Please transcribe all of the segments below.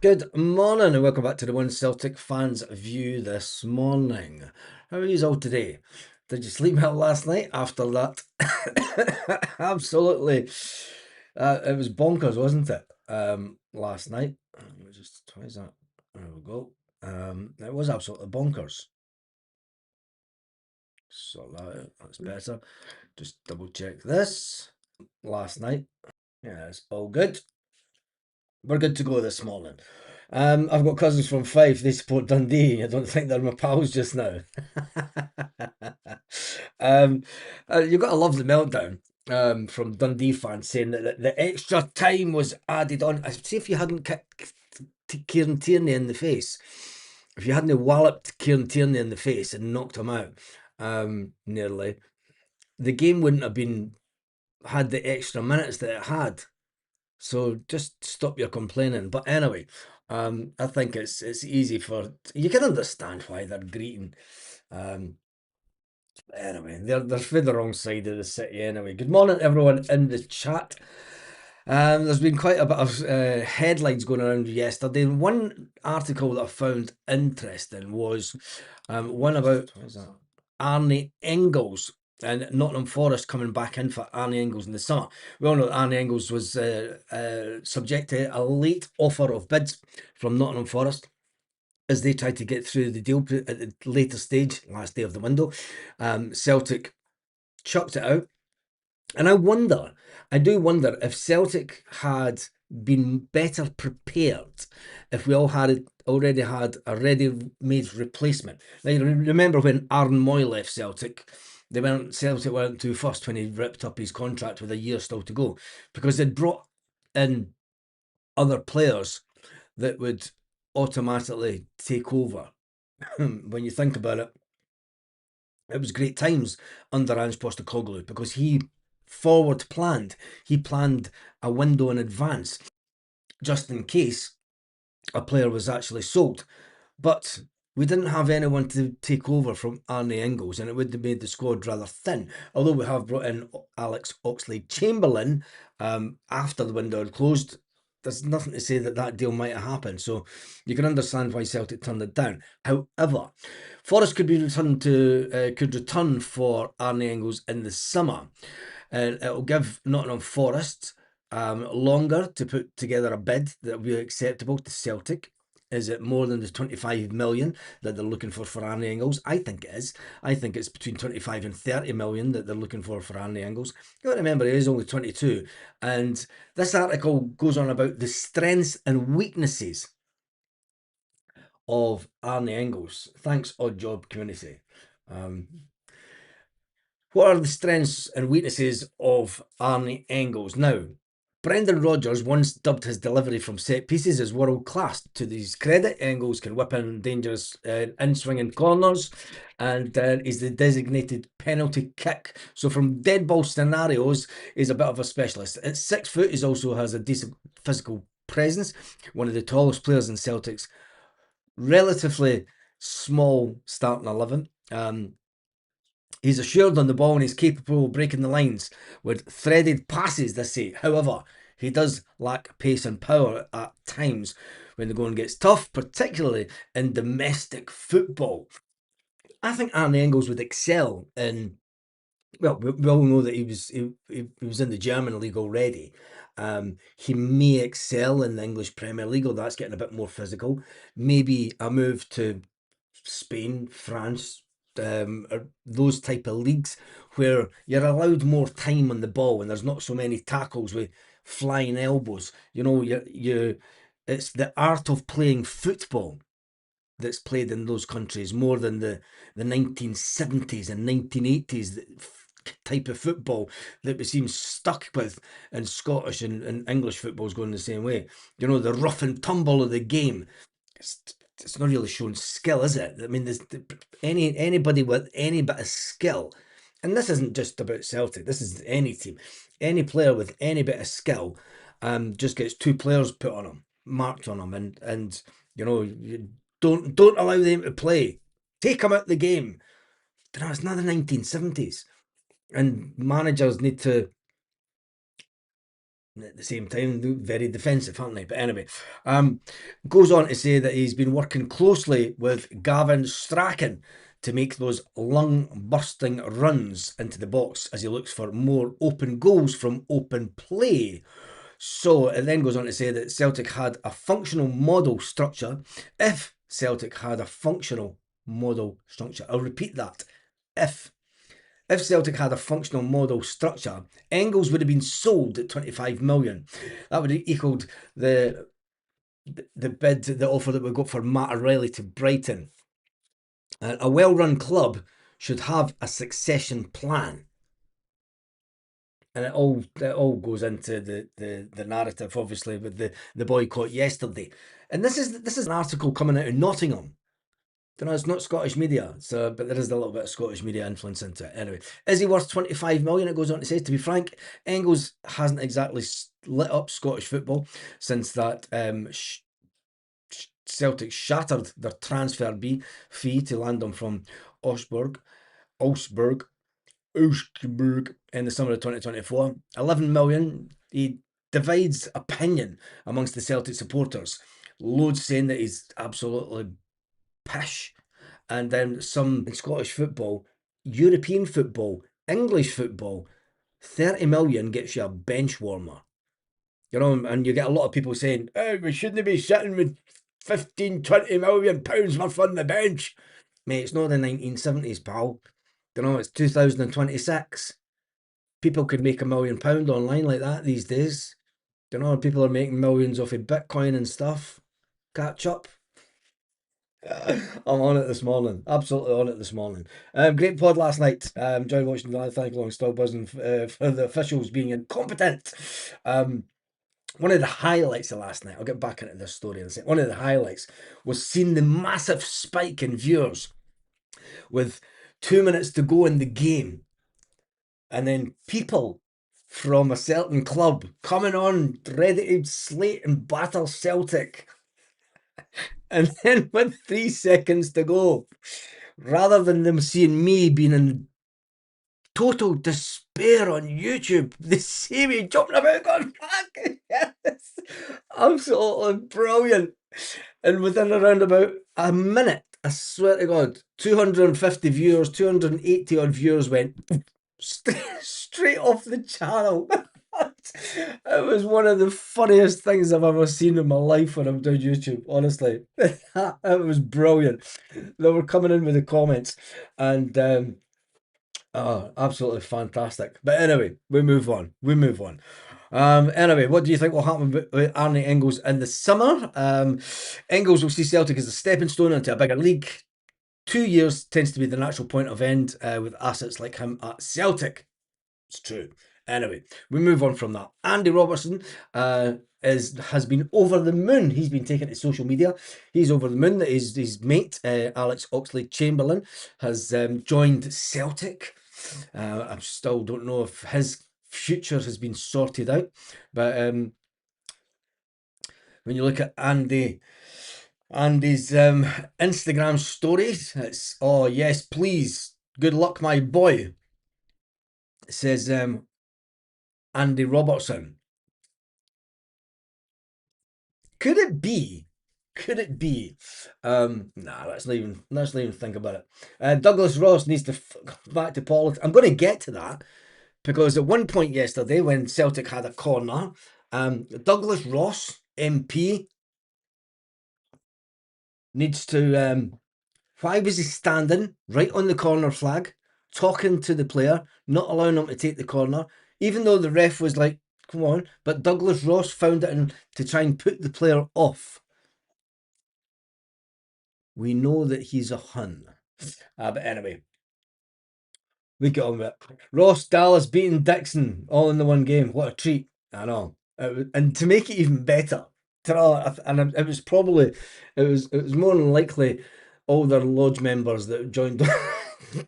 Good morning and welcome back to the One Celtic Fans View this morning. How are you all today? Did you sleep well last night after that? Absolutely. It was bonkers, wasn't it? Last night. Let me just, why is that? There we go. It was absolutely bonkers. Sort that out. That's better. Just double check this. Last night. Yeah, it's all good. We're good to go this morning. I've got cousins from Fife. They support Dundee. I don't think they're my pals just now. um, you've got to love the meltdown from Dundee fans saying that the extra time was added on. I see if you hadn't kicked Kieran Tierney in the face, if you hadn't walloped Kieran Tierney in the face and knocked him out nearly, the game wouldn't have been had the extra minutes that it had. So just stop your complaining. But anyway, I think it's easy for you can understand why they're greeting. Um, anyway, they're for the wrong side of the city anyway. Good morning, everyone in the chat. There's been quite a bit of headlines going around yesterday. One article that I found interesting was one about what is that? Arne Engels and Nottingham Forest coming back in for Arne Engels in the summer. We all know that Arne Engels was subject to a late offer of bids from Nottingham Forest as they tried to get through the deal at the later stage, last day of the window. Celtic chucked it out. And I do wonder if Celtic had been better prepared, if we all had already had a ready-made replacement. Now, you remember when Aaron Moy left Celtic, Celtic weren't too fussed when he ripped up his contract with a year still to go, because they'd brought in other players that would automatically take over. When you think about it, it was great times under Ange Postecoglou because he forward planned. He planned a window in advance just in case a player was actually sold. But we didn't have anyone to take over from Arne Engels, and it would have made the squad rather thin. Although we have brought in Alex Oxlade-Chamberlain after the window had closed, there's nothing to say that that deal might have happened. So you can understand why Celtic turned it down. However, Forest could be returned to could return for Arne Engels in the summer, and it'll give Nottingham Forest longer to put together a bid that will be acceptable to Celtic. Is it more than the 25 million that they're looking for Arne Engels? I think it is. I think it's between 25 and 30 million that they're looking for Arne Engels. You got to remember, he is only 22. And this article goes on about the strengths and weaknesses of Arne Engels. Thanks, Odd Job Community. Um, what are the strengths and weaknesses of Arne Engels? Now, Brendan Rodgers once dubbed his delivery from set pieces as world class. To his credit, Engels can whip in dangerous in-swinging corners, and he's the designated penalty kick. So from dead ball scenarios, he's a bit of a specialist. At 6 foot, he also has a decent physical presence. One of the tallest players in Celtic's relatively small starting 11. He's assured on the ball and he's capable of breaking the lines with threaded passes, they say. However, he does lack pace and power at times when the going gets tough, particularly in domestic football. I think Arne Engels would excel in. Well, we all know that he was in the German league already. He may excel in the English Premier League, although that's getting a bit more physical. Maybe a move to Spain, France, or those type of leagues where you're allowed more time on the ball and there's not so many tackles with flying elbows. You know, it's the art of playing football that's played in those countries more than the 1970s and 1980s type of football that we seem stuck with in Scottish and English football's going the same way. You know, the rough and tumble of the game. It's, it's not really showing skill, is it? I mean, there's anybody with any bit of skill, and this isn't just about Celtic. This is any team, any player with any bit of skill, just gets two players put on him, marked on him, and you know, you don't allow them to play. Take them out the game. You know, it's not the 1970s, and managers need to At the same time, very defensive, aren't they? But anyway, goes on to say that he's been working closely with Gavin Strachan to make those lung-bursting runs into the box as he looks for more open goals from open play. So it then goes on to say that Celtic had a functional model structure. If Celtic had a functional model structure, I'll repeat that. If if Celtic had a functional model structure, Engels would have been sold at 25 million. That would have equaled the offer that we got for Matt O'Reilly to Brighton. A well-run club should have a succession plan. And it all goes into the narrative, obviously, with the boycott yesterday. And this is an article coming out of Nottingham. Don't know, it's not Scottish media, so but there is a little bit of Scottish media influence into it. Anyway, is he worth 25 million? It goes on to say. To be frank, Engels hasn't exactly lit up Scottish football since that Celtic shattered their transfer fee to land him from Augsburg, Augsburg, Augsburg in the summer of 2024. 11 million. He divides opinion amongst the Celtic supporters. Loads saying that he's absolutely pish. And then some in Scottish football, European football, English football, 30 million gets you a bench warmer. You know, and you get a lot of people saying, oh, we shouldn't be sitting with 15, 20 million pounds worth on the bench. Mate, it's not the 1970s, pal. You know, it's 2026. People could make £1 million online like that these days. You know, people are making millions off of Bitcoin and stuff. Catch up. I'm on it this morning. Absolutely on it this morning. Great pod last night. Enjoyed watching the live. Thank you, long, still buzzing for the officials being incompetent. One of the highlights of last night, I'll get back into this story in a second. One of the highlights was seeing the massive spike in viewers with 2 minutes to go in the game. And then people from a certain club coming on, ready to slate and batter Celtic. And then with 3 seconds to go, rather than them seeing me being in total despair on YouTube, they see me jumping about going, fuck, yes, absolutely brilliant. And within around about a minute, I swear to God, 250 viewers, 280 odd viewers went straight off the channel. It was one of the funniest things I've ever seen in my life when I'm doing YouTube, honestly. It was brilliant. They were coming in with the comments and oh, absolutely fantastic. But anyway, we move on. We move on. Anyway, what do you think will happen with Arne Engels in the summer? Engels will see Celtic as a stepping stone into a bigger league. 2 years tends to be the natural point of end with assets like him at Celtic. It's true. Anyway, we move on from that. Andy Robertson has been over the moon. He's been taken to social media. He's over the moon that his mate, Alex Oxlade-Chamberlain, has joined Celtic. I still don't know if his future has been sorted out. But when you look at Andy's Instagram stories, it's, oh, yes, please. Good luck, my boy. It says Andy Robertson. Could it be? Could it be? Nah, let's not even think about it. Douglas Ross needs to back to politics. I'm going to get to that because at one point yesterday, when Celtic had a corner, Douglas Ross MP needs to. Why was he standing right on the corner flag, talking to the player, not allowing him to take the corner, even though the ref was like, "Come on," but Douglas Ross found it in to try and put the player off. We know that he's a Hun. But anyway, we get on with it. Ross Dallas beating Dixon all in the one game. What a treat. I know. And to make it even better, and it was probably, it was more than likely all their lodge members that joined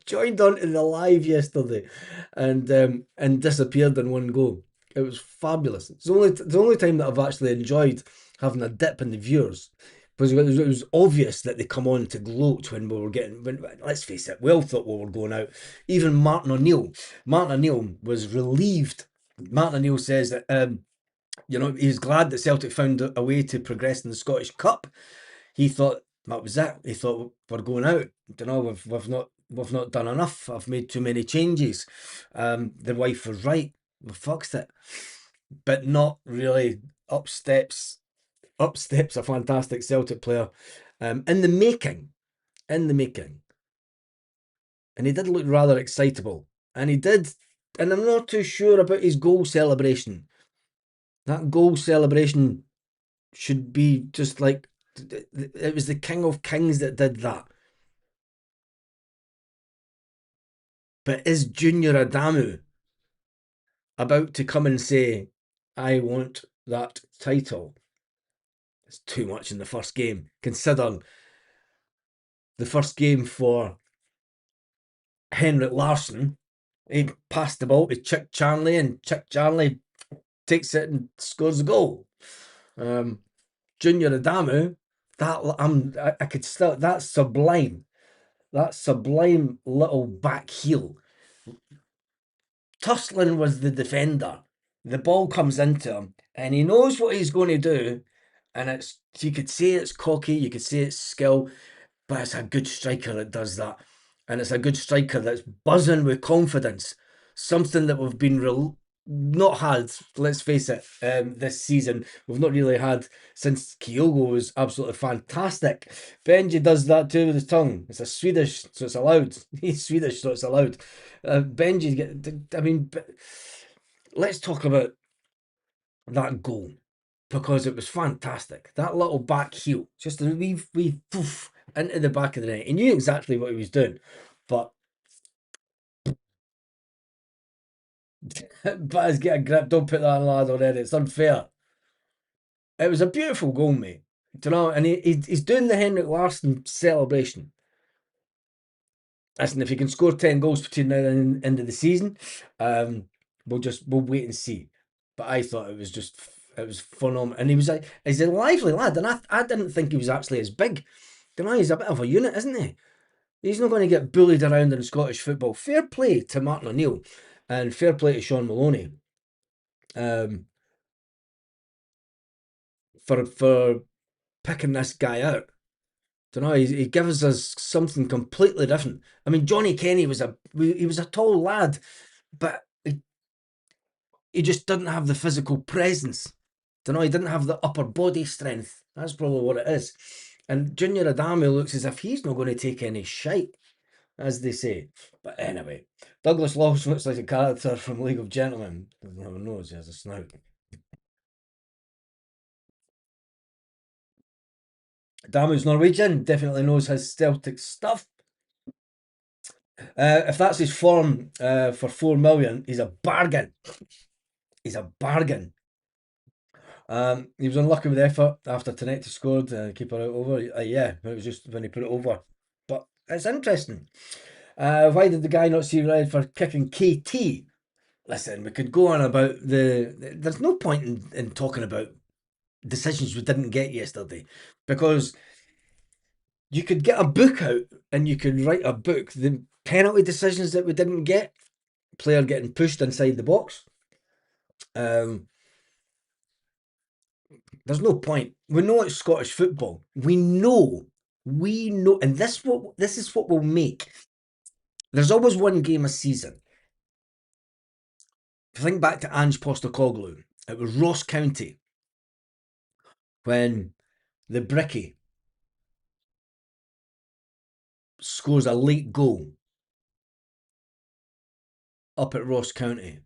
joined onto the live yesterday and disappeared in one go. It was fabulous. It's the only time that I've actually enjoyed having a dip in the viewers. Because it was obvious that they come on to gloat when we were getting. Let's face it, we all thought we were going out. Even Martin O'Neill was relieved. Martin O'Neill says that You know, he was glad that Celtic found a way to progress in the Scottish Cup. He thought that was it. He thought we're going out. You know, we've not done enough. I've made too many changes. The wife was right. We fucked it, but not really. Up steps a fantastic Celtic player, in the making, in the making, and he did look rather excitable, and he did. And I'm not too sure about his goal celebration. That goal celebration should be just like it was the King of Kings that did that. But is Junior Adamu about to come and say, I want that title? It's too much in the first game. Consider the first game for Henrik Larsson. He passed the ball to Chick Charnley, and Chick Charnley takes it and scores a goal. Junior Adamu, I could still, that's sublime. That sublime little back heel. Tuslin was the defender. The ball comes into him, and he knows what he's going to do. And you could say it's cocky, you could say it's skill, but it's a good striker that does that. And it's a good striker that's buzzing with confidence. Something that we've been not had, let's face it, this season. We've not really had since Kyogo was absolutely fantastic. Benji does that too with his tongue. It's a Swedish, so it's allowed. He's Swedish, so it's allowed. I mean, let's talk about that goal because it was fantastic. That little back heel, just a wee poof into the back of the net. He knew exactly what he was doing, but Baz, get a grip. Don't put that on lad already. It's unfair. It was a beautiful goal, mate. Do you know? And he's doing the Henrik Larsson celebration. Listen, if he can score 10 goals between now and the end of the season, we'll wait and see. But I thought it was phenomenal. And he's a lively lad, and I didn't think he was actually as big. You know, he's a bit of a unit, isn't he? He's not going to get bullied around in Scottish football. Fair play to Martin O'Neill, and fair play to Sean Maloney, for picking this guy out. Don't know. He gives us something completely different. I mean, Johnny Kenny was a tall lad, but he just didn't have the physical presence. Don't know. He didn't have the upper body strength. That's probably what it is. And Junior Adame looks as if he's not going to take any shite, as they say. But anyway, Douglas Lawson looks like a character from League of Gentlemen. No one knows he has a snout. Damu's Norwegian, definitely knows his Celtic stuff. If that's his form for 4 million, he's a bargain. He's a bargain. He was unlucky with effort after Tanetti scored, keeper out over. Yeah, it was just when he put it over. But it's interesting. Why did the guy not see red for kicking KT? Listen, we could go on about there's no point in talking about decisions we didn't get yesterday, because you could get a book out and you could write a book. The penalty decisions that we didn't get, player getting pushed inside the box. There's no point. We know it's Scottish football. We know, and this is what will make. There's always one game a season. If you think back to Ange Postecoglou, it was Ross County when the Bricky scores a late goal up at Ross County.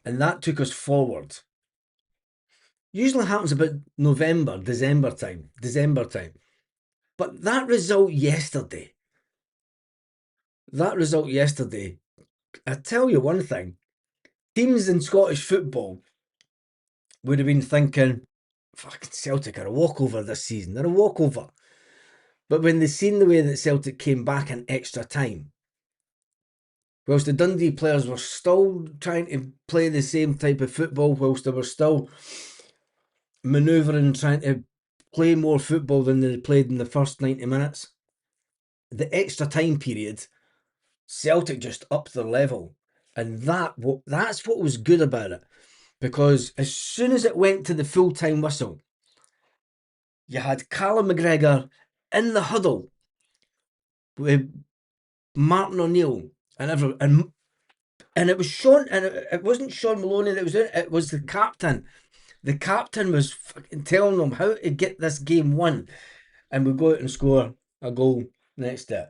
And that took us forward. Usually happens about November, December time. But that result yesterday, I tell you one thing, teams in Scottish football would have been thinking, fucking Celtic are a walkover this season. They're a walkover. But when they seen the way that Celtic came back in extra time, whilst the Dundee players were still trying to play the same type of football, whilst they were still manoeuvring, trying to play more football than they played in the first 90 minutes, the extra time period, Celtic just upped their level. And that's what was good about it. Because as soon as it went to the full-time whistle, you had Callum McGregor in the huddle with Martin O'Neill and everyone, and it was Sean, and it wasn't Sean Maloney that was in it. It was the captain. The captain was fucking telling them how to get this game won, and we go out and score a goal next to it.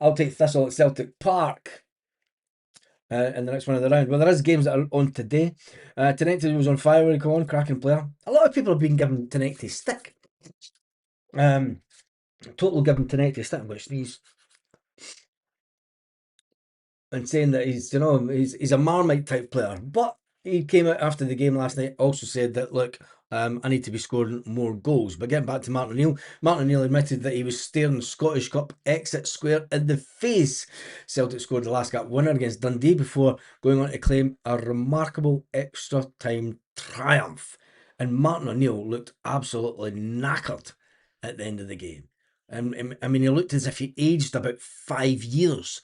I'll take Thistle at Celtic Park in the next one of the round. Well, there is games that are on today. Tenecti was on fire when he came on, cracking player. A lot of people have been giving Tenecti stick. Total giving Tenecti stick, which these and saying that he's a Marmite type player. But he came out after the game last night, also said that, look, I need to be scoring more goals. But getting back to Martin O'Neill admitted that he was staring Scottish Cup exit square in the face. Celtic scored the last gap winner against Dundee before going on to claim a remarkable extra time triumph. And Martin O'Neill looked absolutely knackered at the end of the game. And I mean, he looked as if he aged about 5 years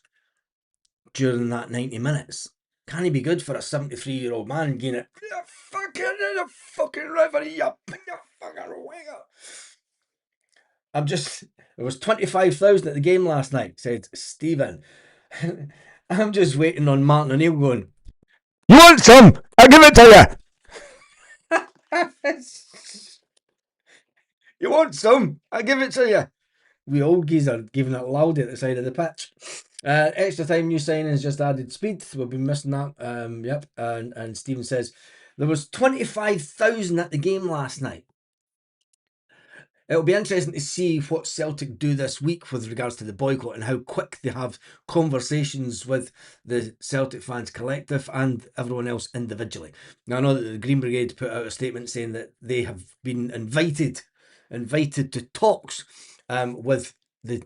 during that 90 minutes. Can he be good for a 73-year-old man getting it? You're fucking in the fucking river, you fucking winger. There was 25,000 at the game last night, said Stephen. I'm just waiting on Martin O'Neill going, you want some? I'll give it to you. You want some? I'll give it to you. We old geezer giving it loud at the side of the pitch. Extra time new signings just added speed. We've been missing that. Yep. And Stephen says there was 25,000 at the game last night. It'll be interesting to see what Celtic do this week with regards to the boycott and how quick they have conversations with the Celtic fans collective and everyone else individually. Now, I know that the Green Brigade put out a statement saying that they have been invited to talks with the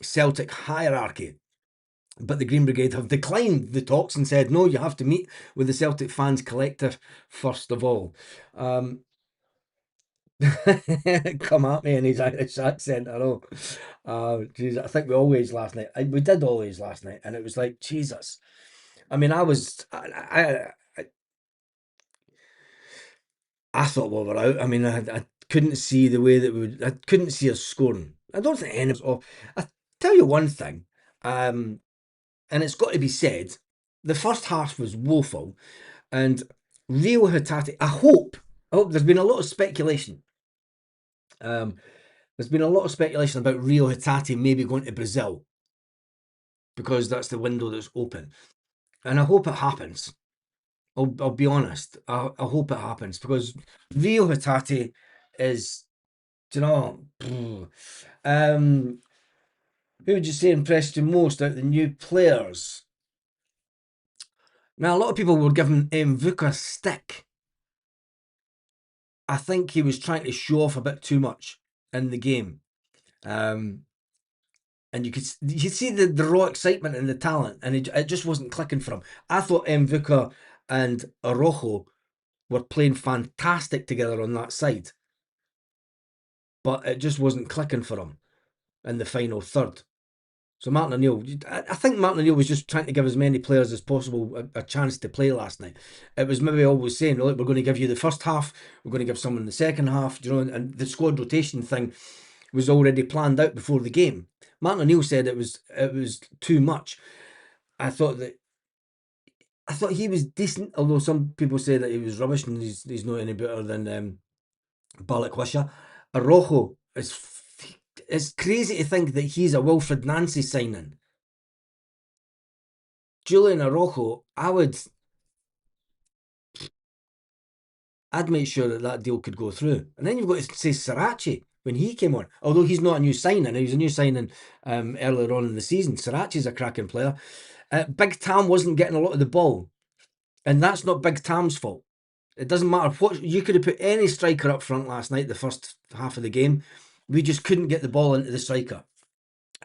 Celtic hierarchy. But the Green Brigade have declined the talks and said, no, you have to meet with the Celtic fans collective first of all. Come at me in his Irish accent, I know. Geez, I think we always last night. We did always last night, and it was like, Jesus. I mean, I thought we were out. I mean, I couldn't see the way that I couldn't see us scoring. I don't think any of us. I tell you one thing, and it's got to be said, the first half was woeful, and Rio Hatate. I hope there's been a lot of speculation. There's been a lot of speculation about Rio Hatate maybe going to Brazil because that's the window that's open, and I hope it happens. I'll be honest. I hope it happens because Rio Hatate is, do you know, who would you say impressed you most out of the new players? Now, a lot of people were giving Vuka stick. I think he was trying to show off a bit too much in the game. And you could see the raw excitement and the talent, and it just wasn't clicking for him. I thought Vuka and Araujo were playing fantastic together on that side, but it just wasn't clicking for him in the final third. So Martin O'Neill, I think Martin O'Neill was just trying to give as many players as possible a chance to play last night. It was maybe always saying, look, we're going to give you the first half, we're going to give someone the second half, you know, and the squad rotation thing was already planned out before the game. Martin O'Neill said it was too much. I thought he was decent, although some people say that he was rubbish and he's not any better than Balakwisha. Araujo is. It's crazy to think that he's a Wilfred Nancy signing. Julian Araujo, I'd make sure that deal could go through. And then you've got to say Sriracha when he came on. Although he's not a new signing, he was a new signing earlier on in the season. Sriracha's a cracking player. Big Tam wasn't getting a lot of the ball. And that's not Big Tam's fault. It doesn't matter what. You could have put any striker up front last night, the first half of the game. We just couldn't get the ball into the striker.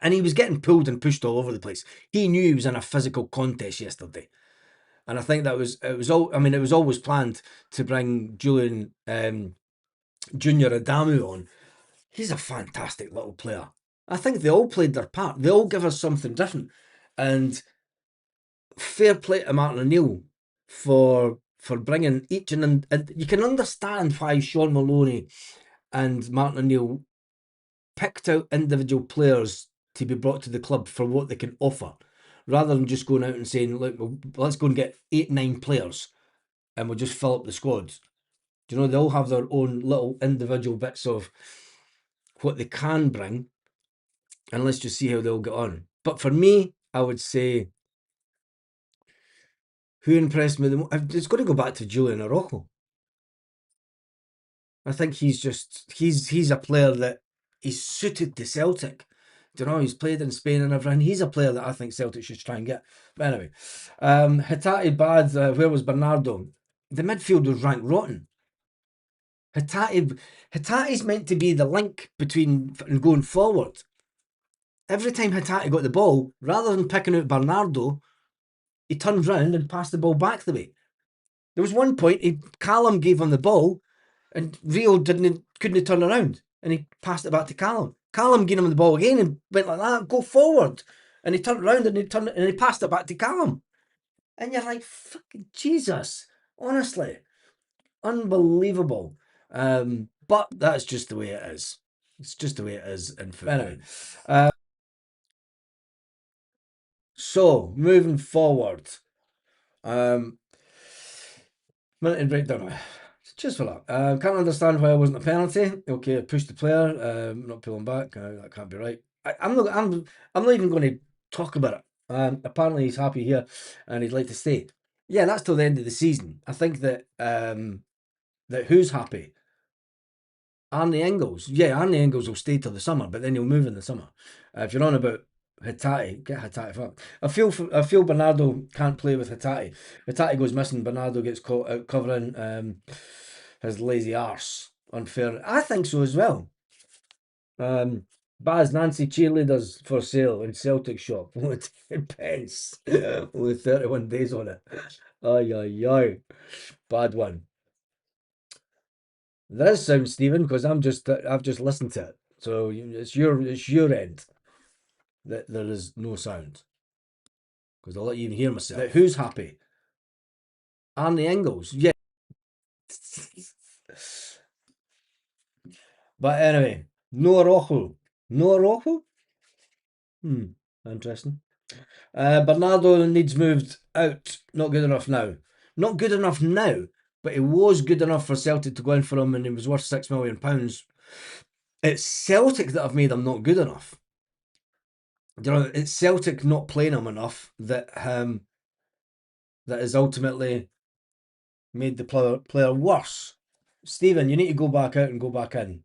And he was getting pulled and pushed all over the place. He knew he was in a physical contest yesterday. And I think it was always planned to bring Julian Junior Adamu on. He's a fantastic little player. I think they all played their part. They all give us something different. And fair play to Martin O'Neill for bringing each and you can understand why Sean Maloney and Martin O'Neill picked out individual players to be brought to the club for what they can offer, rather than just going out and saying, look, well, let's go and get 8, 9 players and we'll just fill up the squads. Do you know, they all have their own little individual bits of what they can bring, and let's just see how they'll get on. But for me, I would say, who impressed me the most? It's got to go back to Julian Araujo. I think he's a player that he's suited to Celtic. Do you know, he's played in Spain and everything. He's a player that I think Celtic should try and get. But anyway, Hatate bad. Where was Bernardo? The midfield was ranked rotten. Hatate's meant to be the link between and going forward. Every time Hatate got the ball, rather than picking out Bernardo, he turned round and passed the ball back the way. There was one point Callum gave him the ball, and Rio couldn't turn around, and he passed it back to Callum. Callum gave him the ball again and went like that, go forward, and he turned around and he passed it back to Callum. And you're like, fucking Jesus, honestly, unbelievable. But that's just the way it is. It's just the way it is in football. Anyway, so moving forward, minute and breakdown. Just for that. Can't understand why it wasn't a penalty. Okay, push the player. Not pulling back. That can't be right. I'm not even going to talk about it. Apparently he's happy here, and he'd like to stay. Yeah, that's till the end of the season. I think that that who's happy? Arne Engels. Yeah, Arne Engels will stay till the summer, but then he'll move in the summer. If you're on about Hatate, get Hatate for it. I feel Bernardo can't play with Hatate. Hatate goes missing. Bernardo gets caught out covering his lazy arse. Unfair. I think so as well. Baz Nancy cheerleaders for sale in Celtic shop. Only 10 pence. Only 31 days on it. Ay ay ay. Bad one. There is sound, Stephen, because I've just listened to it. So it's your end that there is no sound. Because I'll let you even hear myself. But who's happy? Arne Engels. Yeah. But anyway, no Araujo. No Araujo? Interesting. Bernardo needs moved out. Not good enough now. Not good enough now, but it was good enough for Celtic to go in for him, and he was worth £6 million. It's Celtic that have made him not good enough. You know, it's Celtic not playing him enough that that has ultimately made the player worse. Stephen, you need to go back out and go back in.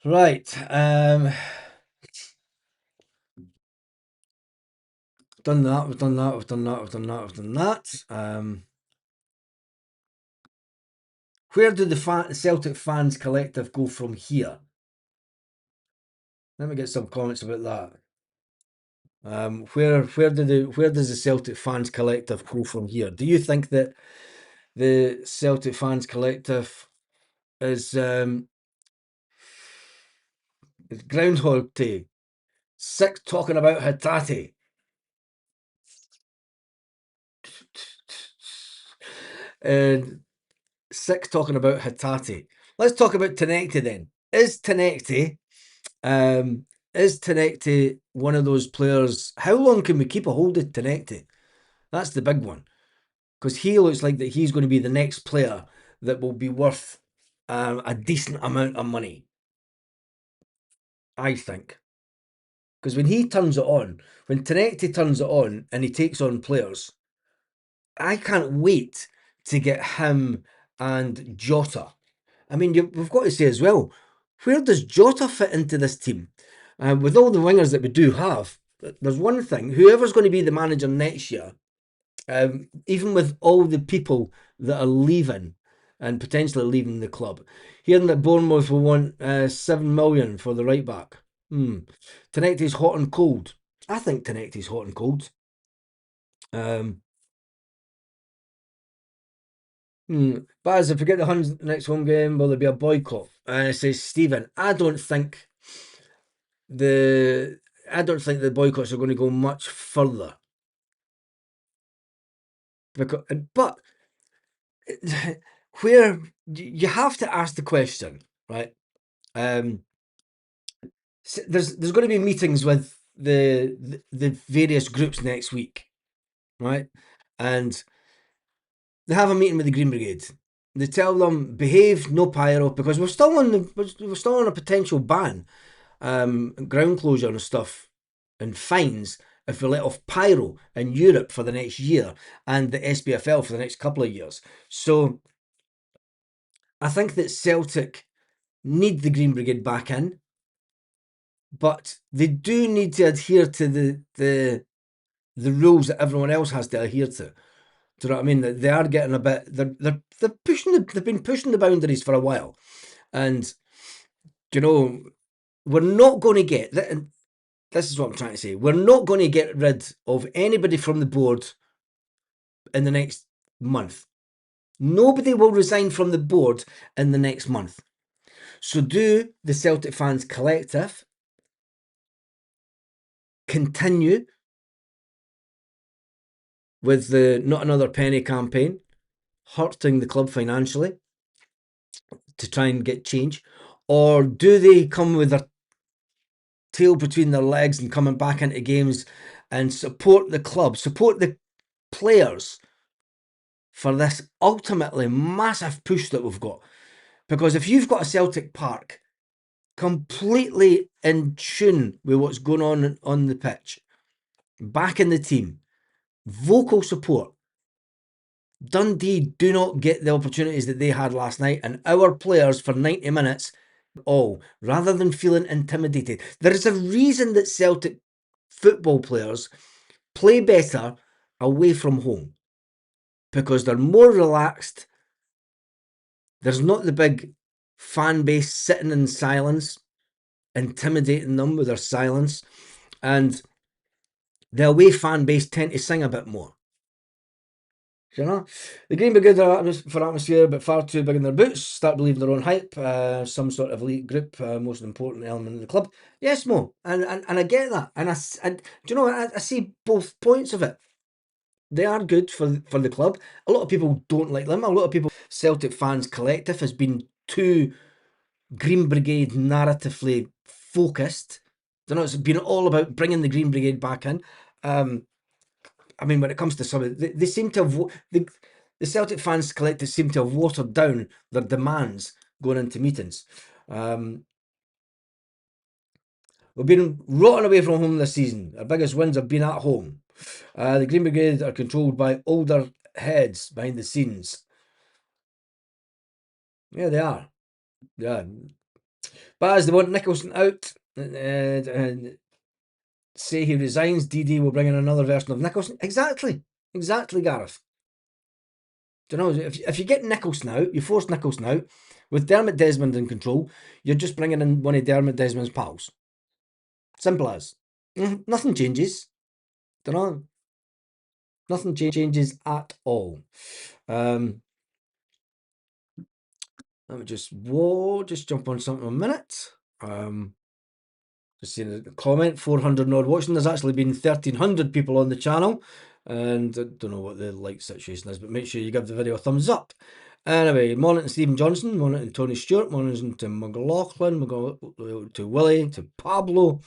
Right. Done that, we've done that, we've done that, we've done that, we've done that. Where do the Celtic fans collective go from here? Let me get some comments about that. Where does the Celtic fans collective go from here? Do you think that the Celtic fans collective is Groundhog Day? Sick talking about Hatate. And sick talking about Hatate. Let's talk about Tenecti then. Is Tenecti one of those players? How long can we keep a hold of Tenecti? That's the big one. Because he looks like that he's going to be the next player that will be worth a decent amount of money. I think. Because when he turns it on, when Tenecti turns it on and he takes on players, I can't wait to get him and Jota. I mean, we've got to say as well, where does Jota fit into this team? With all the wingers that we do have, there's one thing, whoever's going to be the manager next year, even with all the people that are leaving and potentially leaving the club, hearing that Bournemouth will want 7 million for the right back. Tenecti's hot and cold. I think Tenecti's hot and cold. But as if we get the Huns next home game, will there be a boycott? And it says Stephen, the I don't think the boycotts are going to go much further. But where you have to ask the question, right? There's going to be meetings with the various groups next week, right? And they have a meeting with the Green Brigade. They tell them behave, no pyro, because we're still on a potential ban, ground closure and stuff, and fines if we let off pyro in Europe for the next year and the SPFL for the next couple of years. So I think that Celtic need the Green Brigade back in, but they do need to adhere to the rules that everyone else has to adhere to. Do you know what I mean? They are getting a bit. They're pushing. They've been pushing the boundaries for a while, and you know we're not going to get. And this is what I'm trying to say. We're not going to get rid of anybody from the board in the next month. Nobody will resign from the board in the next month. So do the Celtic Fans Collective continue with the Not Another Penny campaign, hurting the club financially to try and get change? Or do they come with their tail between their legs and coming back into games and support the club, support the players for this ultimately massive push that we've got? Because if you've got a Celtic Park completely in tune with what's going on the pitch, back in the team, vocal support, Dundee do not get the opportunities that they had last night, and our players for 90 minutes all, rather than feeling intimidated. There is a reason that Celtic football players play better away from home, because they're more relaxed. There's not the big fan base sitting in silence, intimidating them with their silence, and the away fan base tend to sing a bit more. You know, the Green Brigade are for atmosphere, but far too big in their boots. Start believing their own hype. Some sort of elite group, most important element of the club. Yes, Mo, and I get that, and do you know, I see both points of it. They are good for the club. A lot of people don't like them. A lot of people, Celtic Fans Collective has been too Green Brigade narratively focused. You know, it's been all about bringing the Green Brigade back in. I mean, when it comes to some of they seem to have the Celtic Fans Collective seem to have watered down their demands going into meetings. We've been rotten away from home this season. Our biggest wins have been at home. The Green Brigade are controlled by older heads behind the scenes. Yeah, they are. Yeah. But as they want Nicholson out and say he resigns, DD will bring in another version of Nicholson. Exactly, Gareth. Do you know, if you get Nicholson out, you force Nicholson out, with Dermot Desmond in control, you're just bringing in one of Dermot Desmond's pals. Simple as. Nothing changes. Do you know? Nothing changes at all. Let me just jump on something a minute. Just seeing a comment, 400 odd watching. There's actually been 1,300 people on the channel, and I don't know what the like situation is, but make sure you give the video a thumbs up. Anyway, morning to Stephen Johnson, morning to Tony Stewart, morning to McLaughlin, to Willie, to Pablo.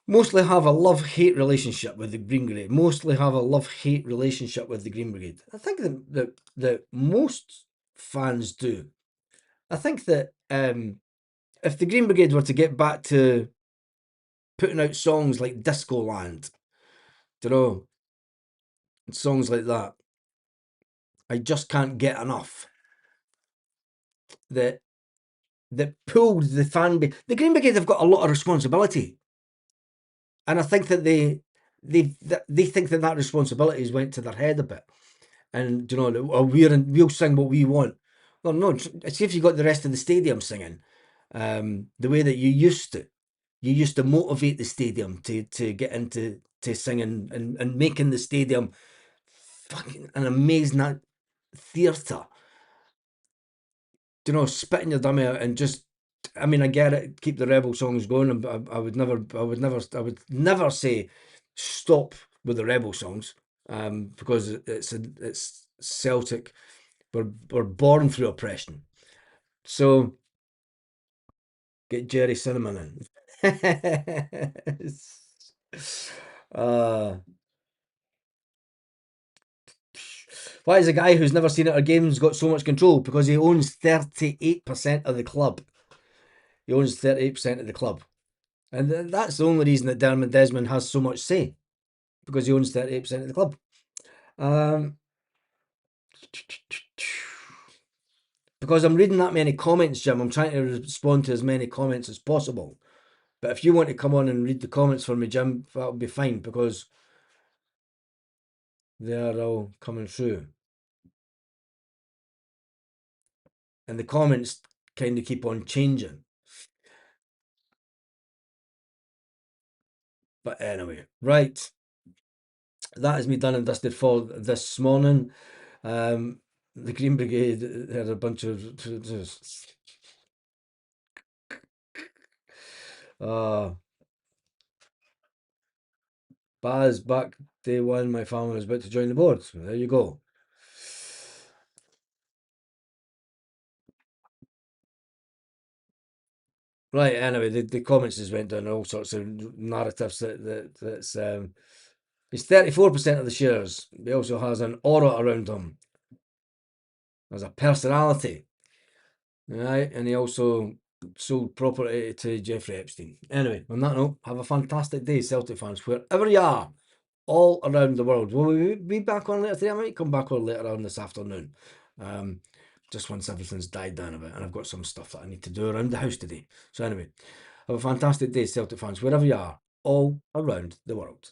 Mostly have a love-hate relationship with the Green Brigade. Mostly have a love-hate relationship with the Green Brigade. I think that most fans do. I think that if the Green Brigade were to get back to putting out songs like Disco Land, you know, songs like that, I just can't get enough. That pulled the fan base. The Green Brigade have got a lot of responsibility, and I think that they think that responsibility has went to their head a bit. And you know, we'll sing what we want. Well, no, see if you got the rest of the stadium singing the way that you used to. You used to motivate the stadium to get into singing and making the stadium fucking an amazing. theatre. You know, spitting your dummy out and just. I mean, I get it. Keep the rebel songs going, but I would never. I would never say stop with the rebel songs, because it's Celtic. We're born through oppression. So get Jerry Cinnamon in. uh, why is a guy who's never seen it or games got so much control? Because he owns 38% of the club. He owns 38% of the club. And that's the only reason that Dermot Desmond has so much say, because he owns 38% of the club. Because I'm reading that many comments, Jim, I'm trying to respond to as many comments as possible. But if you want to come on and read the comments for me, Jim, that'll be fine, because they're all coming through. And the comments kind of keep on changing. But anyway, right. That is me done and dusted for this morning. The Green Brigade had a bunch of Baz back day one. My family was about to join the board. So there you go. Right. Anyway, the comments just went down all sorts of narratives that's he's 34% of the shares. He also has an aura around him. There's a personality. Right, and he also sold property to Jeffrey Epstein. Anyway, on that note, have a fantastic day, Celtic fans, wherever you are, all around the world. Will we be back on later today? I might come back on later on this afternoon. Just once everything's died down a bit, and I've got some stuff that I need to do around the house today. So anyway, have a fantastic day, Celtic fans, wherever you are, all around the world.